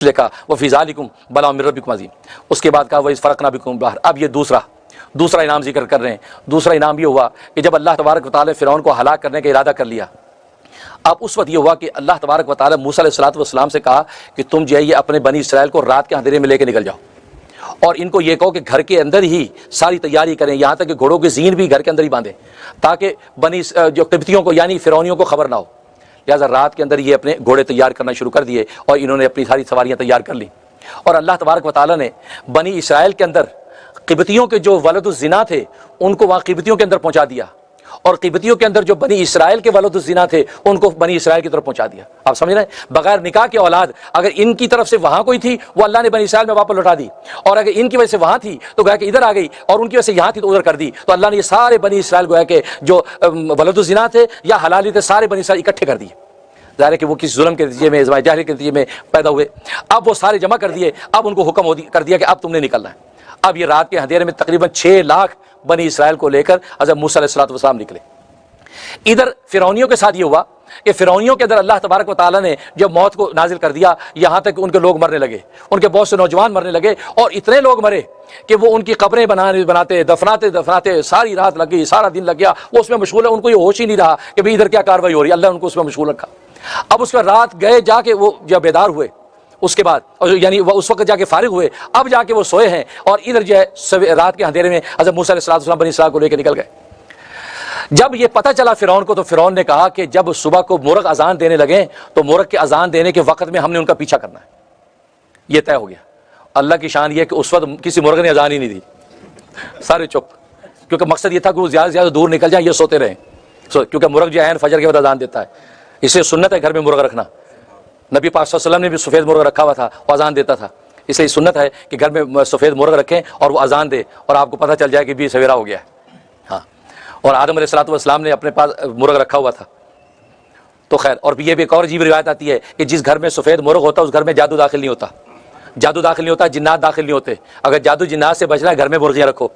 لکھا وفی ذالکم بلاء من ربکم عظیم. اس کے بعد کہا وَإِذْ فَرَقْنَا بِكُمُ الْبَحْرَ. اب یہ دوسرا انعام ذکر کر رہے ہیں. دوسرا انعام یہ ہوا کہ جب اللہ تبارک و تعالی فرعون کو ہلاک کرنے کا ارادہ کر لیا، اب اس وقت یہ ہوا کہ اللہ تبارک و تعالی موسیٰ علیہ السلام سے کہا کہ تم جو ہے یہ اپنے بنی اسرائیل کو رات کے اندھیرے میں لے کے نکل جاؤ، اور ان کو یہ کہو کہ گھر کے اندر ہی ساری تیاری کریں، یہاں تک کہ گھوڑوں کی زین بھی گھر کے اندر ہی باندھیں، تاکہ جو قبطیوں کو یعنی فرعونیوں کو خبر نہ ہو. لہٰذا رات کے اندر یہ اپنے گھوڑے تیار کرنا شروع کر دیے اور انہوں نے اپنی ساری سواریاں تیار کر لیں. اور اللہ تبارک و تعالیٰ نے بنی اسرائیل کے اندر قبطیوں کے جو ولد الزنا تھے ان کو وہاں قبطیوں کے اندر پہنچا دیا، اور قبطیوں کے اندر جو بنی اسرائیل کے ولد الزنا تھے ان کو بنی اسرائیل کی طرف پہنچا دیا. آپ سمجھ رہے ہیں؟ بغیر نکاح کی اولاد اگر ان کی طرف سے وہاں کوئی تھی وہ اللہ نے بنی اسرائیل میں واپس لوٹا دی، اور اگر ان کی وجہ سے وہاں تھی تو گویا کہ ادھر آ گئی، اور ان کی وجہ سے یہاں تھی تو ادھر کر دی. تو اللہ نے یہ سارے بنی اسرائیل گویا کہ جو ولد الزنا تھے یا حلالی تھے سارے بنی اسرائیل اکٹھے کر دیے. ظاہر ہے کہ وہ کسی ظلم کے نتیجے میں ازمائش جاہلیت کے نتیجے میں پیدا ہوئے. اب وہ سارے جمع کر دیے. اب ان کو حکم کر دیا کہ اب تم نے نکلنا ہے. اب یہ رات کے اندھیرے میں تقریباً 6 لاکھ بنی اسرائیل کو لے کر حضرت موسیٰ علیہ السلام نکلے. ادھر فرعونیوں کے ساتھ یہ ہوا کہ فرعونیوں کے اندر اللہ تبارک و تعالیٰ نے جب موت کو نازل کر دیا، یہاں تک کہ ان کے لوگ مرنے لگے، ان کے بہت سے نوجوان مرنے لگے، اور اتنے لوگ مرے کہ وہ ان کی قبریں بناتے دفناتے ساری رات لگ گئی، سارا دن لگ گیا، وہ اس میں مشغول ہے. ان کو یہ ہوش ہی نہیں رہا کہ بھئی ادھر کیا کاروائی ہو رہی ہے. اللہ نے ان کو اس میں مشغول رکھا. اب اس کے رات گئے جا کے وہ جب بیدار ہوئے اس کے بعد، یعنی وہ اس وقت جا کے فارغ ہوئے، اب جا کے وہ سوئے ہیں، اور ادھر جو ہے رات کے اندھیرے میں حضرت موسیٰ علیہ السلام بنی اسرائیل کو لے کے نکل گئے. جب یہ پتہ چلا فرعون کو تو فرعون نے کہا کہ جب صبح کو مرغ اذان دینے لگے تو مرغ کے اذان دینے کے وقت میں ہم نے ان کا پیچھا کرنا ہے. یہ طے ہو گیا. اللہ کی شان یہ کہ اس وقت کسی مرغ نے اذان ہی نہیں دی، سارے چپ، کیونکہ مقصد یہ تھا کہ وہ زیادہ سے زیادہ دور نکل جائیں، یہ سوتے رہیں. کیونکہ مرغ جو ہے فجر کے بعد اذان دیتا ہے، اس لیے سنت ہے گھر میں مرغ رکھنا. نبی پاک صلی اللہ علیہ وسلم نے بھی سفید مرغ رکھا ہوا تھا، وہ اذان دیتا تھا. اس لیے سنت ہے کہ گھر میں سفید مرغ رکھیں اور وہ اذان دے، اور آپ کو پتہ چل جائے کہ بھی سویرا ہو گیا ہے. ہاں. اور آدم علیہ السلام نے اپنے پاس مرغ رکھا ہوا تھا. تو خیر، اور یہ بھی ایک اور عجیب روایت آتی ہے کہ جس گھر میں سفید مرغ ہوتا ہے اس گھر میں جادو داخل نہیں ہوتا. جادو داخل نہیں ہوتا، جنات داخل نہیں ہوتے. اگر جادو جنات سے بچنا ہے گھر میں مرغیاں رکھو،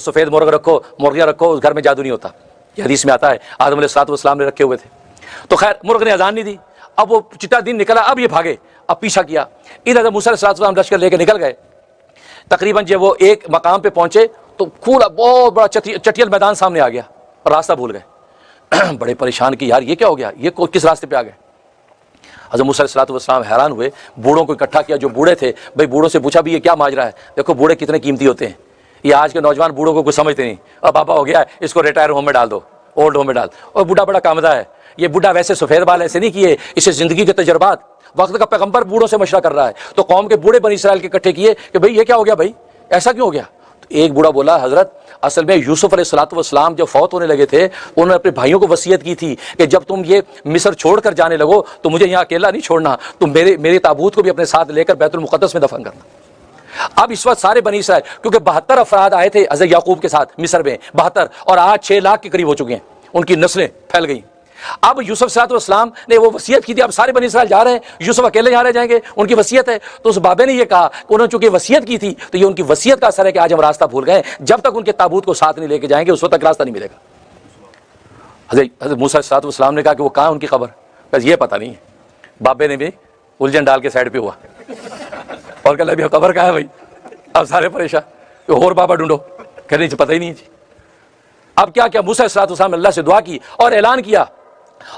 سفید مرغ رکھو، مرغیاں رکھو، اس گھر میں جادو نہیں ہوتا. یہ حدیث میں آتا ہے آدم علیہ السلام نے رکھے ہوئے تھے. تو خیر مرغ نے اذان نہیں دی. اب وہ چٹا دن نکلا، اب یہ بھاگے، اب پیچھا کیا. ادھر موسیٰ علیہ السلام لشکر لے کے نکل گئے. تقریباً جب وہ ایک مقام پہ پہنچے تو کھلا بہت بڑا چٹیل میدان سامنے آ گیا اور راستہ بھول گئے. بڑے پریشان کہ یار یہ کیا ہو گیا، یہ کس راستے پہ آ گئے. حضرت موسیٰ علیہ السلام حیران ہوئے، بوڑھوں کو اکٹھا کیا جو بوڑھے تھے. بھائی بوڑھوں سے پوچھا بھی یہ کیا ماجرا ہے. دیکھو بوڑھے کتنے قیمتی ہوتے ہیں. یہ آج کے نوجوان بوڑھوں کو کچھ سمجھتے نہیں. اب بابا ہو گیا ہے، اس کو ریٹائر ہوم میں ڈال دو، اولڈ ہوم میں ڈال. اور بوڑھا بڑا کامدہ ہے. یہ بوڑھا ویسے سفید بال ایسے نہیں کیے، اسے زندگی کے تجربات، وقت کا پیغمبر بوڑھوں سے مشورہ کر رہا ہے. تو قوم کے بوڑھے بنی اسرائیل کے اکٹھے کیے کہ بھئی یہ کیا ہو گیا، بھائی ایسا کیوں ہو گیا. تو ایک بوڑھا بولا اصل میں یوسف علیہ السلام جب فوت ہونے لگے تھے انہوں نے اپنے بھائیوں کو وصیت کی تھی کہ جب تم یہ مصر چھوڑ کر جانے لگو تو مجھے یہاں اکیلا نہیں چھوڑنا، تم میرے تابوت کو بھی اپنے ساتھ لے کر بیت المقدس میں دفن کرنا. اب اس وقت سارے بنی اسرائیل، کیونکہ 72 افراد آئے تھے حضرت یعقوب کے ساتھ مصر میں، 72، اور آج 6 لاکھ کے قریب ہو چکے ہیں، ان کی نسلیں پھیل گئیں. اب یوسف علیہ السلام نے وہ وصیت کی تھی، اب سارے بنی اسرائیل جا رہے ہیں، یوسف اکیلے یہاں رہ جائیں گے، ان کی وصیت ہے. تو اس بابے نے یہ کہا کہ انہوں نے چونکہ وصیت کی تھی تو یہ ان کی وصیت کا اثر ہے کہ آج ہم راستہ بھول گئے. جب تک ان کے تابوت کو ساتھ نہیں لے کے جائیں گے اس وقت تک راستہ نہیں ملے گا. حضرت موسیٰ علیہ السلام نے کہا کہ وہ کہاں ان کی خبر، بس یہ پتہ نہیں ہے. بابے نے بھی الجھن ڈال کے سائڈ پہ ہوا اور کہ ابھی خبر کہاں ہے بھائی. اب سارے پریشان، اور بابا ڈھونڈو، کہ نہیں پتہ ہی نہیں جی. اب کیا موسیٰ علیہ السلام اللہ سے دعا کی اور اعلان کیا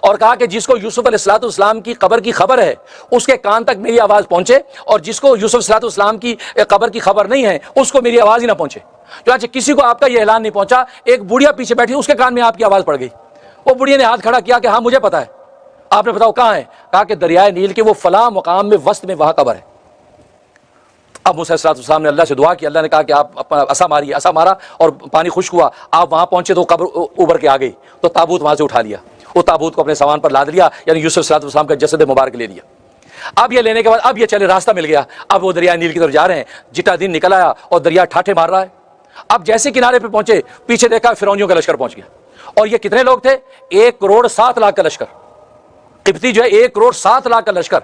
اور کہا کہ جس کو یوسف علیہ السلام کی قبر کی خبر ہے اس کے کان تک میری آواز پہنچے، اور جس کو یوسف علیہ السلام کی قبر کی خبر نہیں ہے اس کو میری آواز ہی نہ پہنچے. چنانچہ کسی کو آپ کا یہ اعلان نہیں پہنچا. ایک بڑھیا پیچھے بیٹھی، اس کے کان میں آپ کی آواز پڑ گئی. وہ بڑھیا نے ہاتھ کھڑا کیا کہ ہاں مجھے پتا ہے. آپ نے بتاؤ کہاں ہے؟ کہا کہ دریائے نیل کے وہ فلاں مقام میں وسط میں وہاں قبر ہے. اب موسیٰ علیہ السلام نے اللہ سے دعا کی. اللہ نے کہا کہ آپ اپنا عصا ماریے. عصا مارا اور پانی خشک ہوا. آپ وہاں پہنچے تو قبر ابھر کے آ گئی. تو تابوت وہاں سے اٹھا لیا، وہ تابوت کو اپنے سامان پر لاد لیا، یعنی یوسف علیہ السلام کا جسد مبارک لے لیا. اب یہ لینے کے بعد اب یہ چلے، راستہ مل گیا. اب وہ دریا نیل کی طرف جا رہے ہیں. جٹا دن نکل آیا اور دریا ٹھاٹھے مار رہا ہے. اب جیسے کنارے پہ پہنچے پیچھے دیکھا فرعونیوں کا لشکر پہنچ گیا. اور یہ کتنے لوگ تھے؟ 1,07,00,000 کا لشکر. قبطی جو ہے 1,07,00,000 کا لشکر.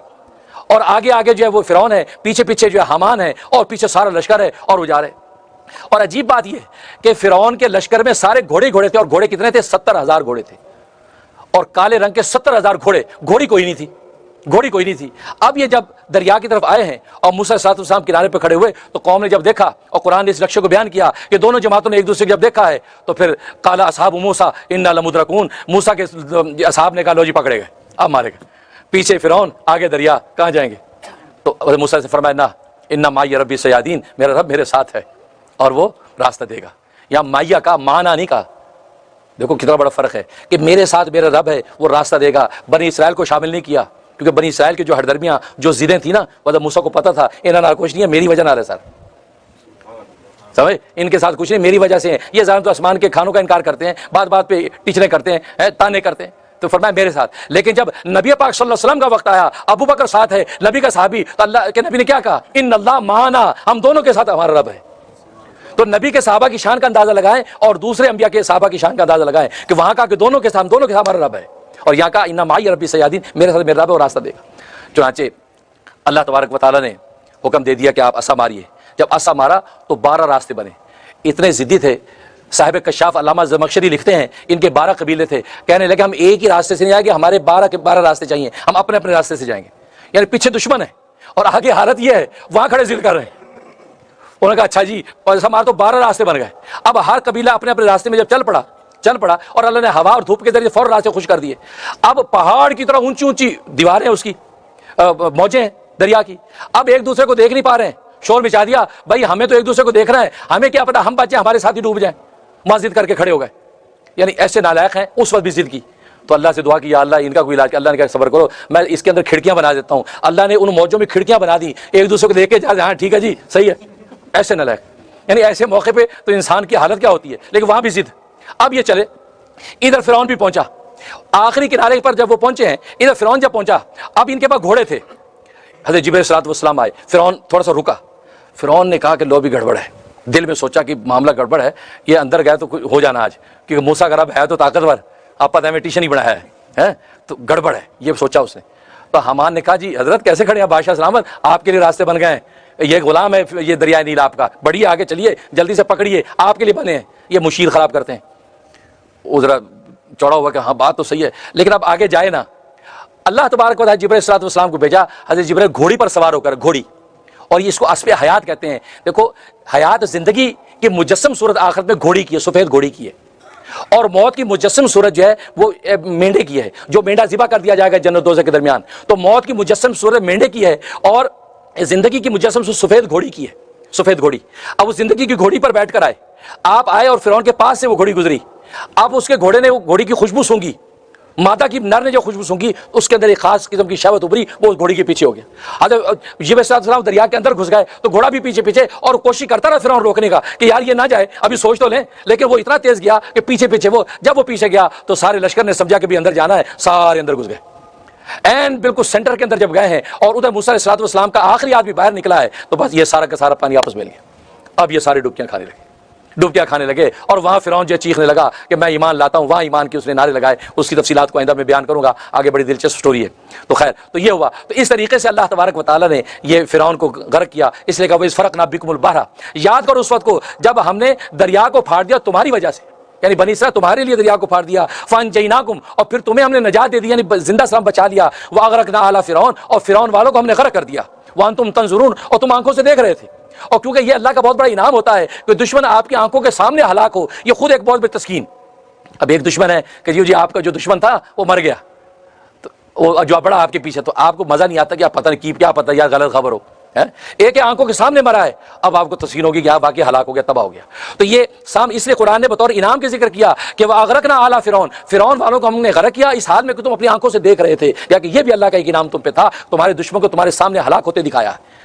اور آگے آگے جو ہے وہ فرعون ہے، پیچھے پیچھے جو ہے حامان ہے، اور پیچھے سارا لشکر ہے اور وہ جا رہے. اور عجیب بات یہ کہ فرعون کے لشکر میں سارے گھوڑے تھے. اور گھوڑے کتنے تھے؟ 70,000 گھوڑے تھے. اور کالے رنگ کے 70,000 گھوڑے، گھوڑی کوئی نہیں تھی. گھوڑی کوئی نہیں تھی۔ اب یہ جب دریا کی طرف آئے ہیں اور موسیٰ علیہ السلام کنارے پہ کھڑے ہوئے تو قوم نے جب دیکھا اور قرآن نے اس نقشے کو بیان کیا کہ دونوں جماعتوں نے ایک دوسرے کو جب دیکھا ہے تو پھر قال اصحاب موسیٰ انا لمدرکون، موسیٰ کے اصحاب نے کہا لو جی پکڑے گئے، اب مارے گئے، پیچھے فرعون آگے دریا، کہاں جائیں گے؟ تو موسیٰ سے فرمایا نہ انا معی ربی سیادین، میرا رب میرے ساتھ ہے اور وہ راستہ دے گا۔ یا مائیا کا معنی نہیں کہا، دیکھو کتنا بڑا فرق ہے کہ میرے ساتھ میرا رب ہے وہ راستہ دے گا، بنی اسرائیل کو شامل نہیں کیا، کیونکہ بنی اسرائیل کی جو ہردرمیاں جو ضدیں تھیں نا، مطلب موسیٰ کو پتا تھا انہوں نے کچھ نہیں ہے، میری وجہ نہ رہے سر، سمجھ، ان کے ساتھ کچھ نہیں، میری وجہ سے ہے۔ یہ ظالم تو آسمان کے کھانوں کا انکار کرتے ہیں، بات بات پہ ٹیچریں کرتے ہیں، تانے کرتے ہیں، تو فرمایا میرے ساتھ۔ لیکن جب نبی پاک صلی اللہ علیہ وسلم کا وقت آیا، ابو بکر ساتھ ہے، نبی کا صحابی، تو اللہ کے نبی نے کیا کہا؟ ان اللہ معنا، ہم دونوں کے ساتھ ہمارا رب ہے۔ تو نبی کے صحابہ کی شان کا اندازہ لگائیں اور دوسرے انبیاء کے صحابہ کی شان کا اندازہ لگائیں کہ وہاں کہا کہ دونوں کے ساتھ ہمارا رب ہے، اور یہاں کہا انا معی ربی سیادین، میرے ساتھ میرا رب ہے اور راستہ دے گا۔ چنانچہ اللہ تبارک و تعالیٰ نے حکم دے دیا کہ آپ عصا ماریے۔ جب عصا مارا تو 12 راستے بنے۔ اتنے ضدی تھے، صاحب کشاف علامہ زمخشری لکھتے ہیں ان کے 12 قبیلے تھے، کہنے لگے ہم ایک ہی راستے سے نہیں آئیں گے، ہمارے 12 کے 12 راستے چاہیے، ہم اپنے اپنے راستے سے جائیں گے۔ یعنی پیچھے دشمن ہے اور آگے حالت یہ ہے، وہاں کھڑے ضد کر رہے ہیں۔ انہوں نے کہا اچھا جی، اور ہمارے تو 12 راستے بن گئے۔ اب ہر قبیلہ اپنے اپنے راستے میں جب چل پڑا اور اللہ نے ہوا اور دھوپ کے ذریعے فوراً راستے خوش کر دیے۔ اب پہاڑ کی طرح اونچی اونچی دیواریں، اس کی موجیں ہیں دریا کی، اب ایک دوسرے کو دیکھ نہیں پا رہے ہیں، شور مچا دیا بھائی ہمیں تو ایک دوسرے کو دیکھ رہا ہے، ہمیں کیا پتا ہم بچے ہمارے ساتھ ہی ڈوب جائیں، مسجد کر کے کھڑے ہو گئے۔ یعنی ایسے نالائق ہیں، اس وقت بھی ضد کی تو اللہ سے دعا کی یا اللہ ان کا کوئی علاج، اللہ نے کہا صبر کرو میں اس کے اندر کھڑکیاں بنا دیتا ہوں۔ اللہ نے ان موجوں میں کھڑکیاں بنا دی، ایک دوسرے کو دیکھ کے جا ہاں ٹھیک ہے جی صحیح ہے، ایسے نالائق۔ یعنی ایسے موقع پہ تو انسان کی حالت کیا ہوتی ہے، لیکن وہاں بھی ضد۔ اب یہ چلے ادھر فرعون بھی پہنچا، آخری کنارے پر جب وہ پہنچے ہیں، ادھر فرعون جب پہنچا، اب ان کے پاس گھوڑے تھے، حضرت جبرائیل علیہ السلام آئے، فرعون تھوڑا سا رکا، فرعون نے کہا کہ لو بھی گڑبڑ ہے، دل میں سوچا کہ معاملہ گڑبڑ ہے، یہ اندر گئے تو ہو جانا آج، کیونکہ موسیٰ کا رب ہے تو طاقتور، آپ پتہ ہمیں ٹیشن ہی بڑھایا ہے تو گڑبڑ ہے، یہ سوچا اس نے۔ تو حامان نے کہا جی حضرت کیسے کھڑے ہیں بادشاہ سلامت، آپ کے لیے راستے بن گئے ہیں، یہ غلام ہے یہ دریائے نیل آپ کا، بڑھیے آگے چلیے جلدی سے پکڑیے، آپ کے لیے بنے ہیں، یہ مشیر خراب کرتے ہیں۔ وہ ذرا چوڑا ہوا کہ ہاں بات تو صحیح ہے، لیکن اب آگے جائے نا۔ اللہ تبارک و تعالیٰ جبرائیل علیہ السلام کو بھیجا، حضرت جبرائیل گھوڑی پر سوار ہو کر، گھوڑی، اور یہ اس کو اسب حیات کہتے ہیں۔ دیکھو حیات زندگی کی مجسم صورت آخرت میں گھوڑی کی ہے، سفید گھوڑی کی ہے، اور موت کی مجسم صورت جو ہے وہ مینڈے کی ہے، جو مینڈا ذبح کر دیا جائے گا جنت دوزخ کے درمیان، تو موت کی مجسم صورت مینڈے کی ہے، اور زندگی کی مجسم صورت سفید گھوڑی کی ہے، سفید گھوڑی۔ اب اس زندگی کی گھوڑی پر بیٹھ کر آئے، آپ آئے اور فرعون کے پاس سے وہ گھوڑی گزری، اب اس کے گھوڑے نے وہ گھوڑی کی خوشبو سونگھی، مادہ کی نر نے جو خوشبو سونگھی اس کے اندر ایک خاص قسم کی شہوت ابری، وہ گھوڑی کے پیچھے ہو گیا۔ حضرت جبرائیل علیہ السلام دریا کے اندر گھس گئے تو گھوڑا بھی پیچھے پیچھے، اور کوشش کرتا رہا فرعون روکنے کا کہ یار یہ نہ جائے، ابھی سوچ تو لیں، لیکن وہ اتنا تیز گیا کہ پیچھے پیچھے وہ، جب وہ پیچھے گیا تو سارے لشکر نے سمجھا کہ بھی اندر جانا ہے، سارے اندر گھس گئے، این بالکل سینٹر کے اندر جب گئے ہیں، اور ادھر موسیٰ علیہ السلام کا آخری آدمی باہر نکلا ہے، تو بس یہ سارا کا سارا پانی آپس میں لیا، اب یہ سارے ڈبکیاں کھانے لگے، اور وہاں فرعون جو چیخنے لگا کہ میں ایمان لاتا ہوں، وہاں ایمان کے اس نے نعرے لگائے، اس کی تفصیلات کو آئندہ میں بیان کروں گا، آگے بڑی دلچسپ سٹوری ہے۔ تو خیر تو یہ ہوا، تو اس طریقے سے اللہ تبارک و تعالیٰ نے یہ فرعون کو غرق کیا، اس لیے کہ وہ اس فرقنا بکم البحر، یاد کرو اس وقت کو جب ہم نے دریا کو پھاڑ دیا تمہاری وجہ سے، یعنی بنی اسرائیل تمہارے لیے دریا کو پھاڑ دیا، فانجیناکم، اور پھر تمہیں ہم نے نجات دے دی، یعنی زندہ سلام بچا لیا، واغرقنا آل فرعون، اور فرعون والوں کو ہم نے غرق کر دیا، وانتم تنظرون، اور تم آنکھوں سے دیکھ رہے تھے۔ اور کیونکہ یہ اللہ کا بہت بڑا انعام ہوتا ہے کہ دشمن آپ کی آنکھوں کے سامنے ہلاک ہو، یہ خود ایک بہت بڑی تسکین۔ اب ایک دشمن ہے کہ جی آپ کا جو دشمن تھا وہ مر گیا، تو وہ جو بڑا آپ کے پیچھے، تو آپ کو مزہ نہیں آتا کہ آپ پتہ نہیں کیا پتہ یا غلط خبر ہو، ایک آنکھوں کے سامنے مرا ہے، اب آپ کو تسکین ہوگی کہ آپ باقی ہلاک ہو گیا، تباہ ہو گیا۔ تو یہ اس لیے قرآن نے بطور انعام کے ذکر کیا کہ وَأَغْرَقْنَا آلَ فِرْعَوْنَ، فرعون والوں کو ہم نے غرق کیا اس حال میں کہ تم اپنی آنکھوں سے دیکھ رہے تھے، یا کہ یہ بھی اللہ کا ایک انعام تم پہ تھا، تمہارے دشمن کو تمہارے سامنے ہلاک ہوتے دکھایا ہے۔